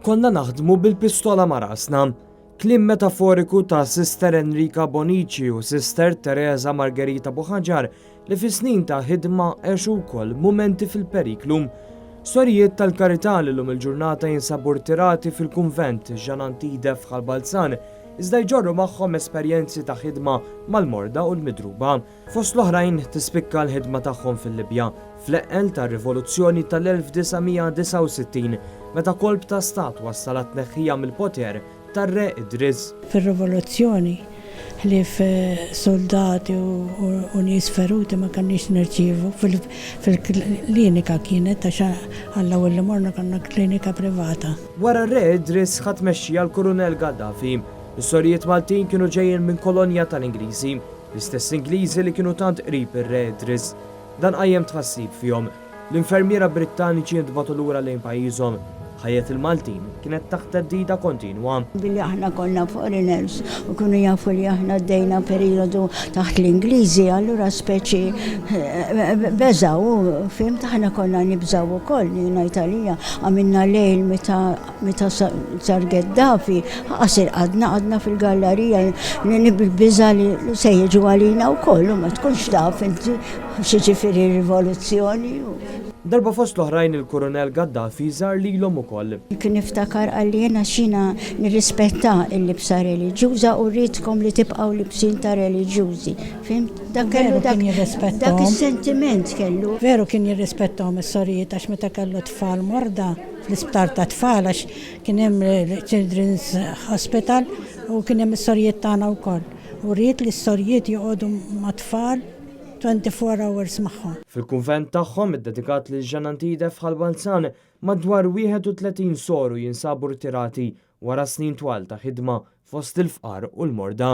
konna naħdmu bil-pistola ma' rasna. Klim metaforiku ta' Sister Enrica Bonici u Sister Teresa Margherita Buħaġar li fi snin ta' ħidma għexu wkoll mumenti fil-periklu. Storijiet tal-karità li l-lum il-ġurnata jinsabu rtirati fil-kunvent Ġanantide f'Ħalbalzan iżda jġorru magħhom esperjenzi ta' ħidma mal-morda u l-midruba. Fost l-oħrajn tispikka l-ħidma tagħhom fil-Libja fl-eqqel tar-rivoluzzjoni tal-1969 meta kolb ta' stat wassal tneħħija mill-poter tar-re Idris. Fil-rivoluzzjoni li f-soldati u nies feruti ma kannix nirċivu fil-klinika kienet għax għallaw li morna kanna klinika privata. Wara r-re Idris ħadd mexxija l-Kurunell Gaddafi. Is-sorijiet Maltin kienu ġejjin minn kolonja tal-Ingliżi, l-istess Ingliżi li kienu tant qrib ir-re Idris. Dan qajjem tħassib fihom. L-infermiera Brittaniċi ntbagħtu lura lejn pajjiżhom. Ħajjet il-Maltin kienet taħt teddida kontinwa. Billi aħna konna foreigners u kunu jafu li aħna d-dejna periodu taħt l-Ingliżi, allura speċi beżaw, fim taħna konna nibżaw u koll, jina Italija, għamilna lejl meta sar Gaddafi, għasir għadna fil-gallerija, bil-biza li sejġu għalina u kollu, ma tkunx taf inti xieġifiri rivoluzzjoni. Darba fost l-oħrajn il-Kurunell Gaddafi żar lilhom ukoll. Kien niftakar għalli jena xina nirrispetta il-libsa reliġjuża u rridkom li tibqgħu libsin ta' reliġjużi. Fimt? Dak is-sentiment kellu. Veru kien jirrispettahom is-sorijiet għax meta kellu tfal morda fl-isptar ta' tfal għax kien hemm Children's Hospital u kien hemm is-sorijiet tagħna wkoll. U rrid li s-sorijiet joqogħdu ma' tfal 24 hours magħhom. Fil-kunvent tagħhom iddedikat lil Ġanantide f'Ħalbalzan madwar 31 soru jinsabu rtirati wara snin twal ta' ħidma fost il-fqar u l-morda.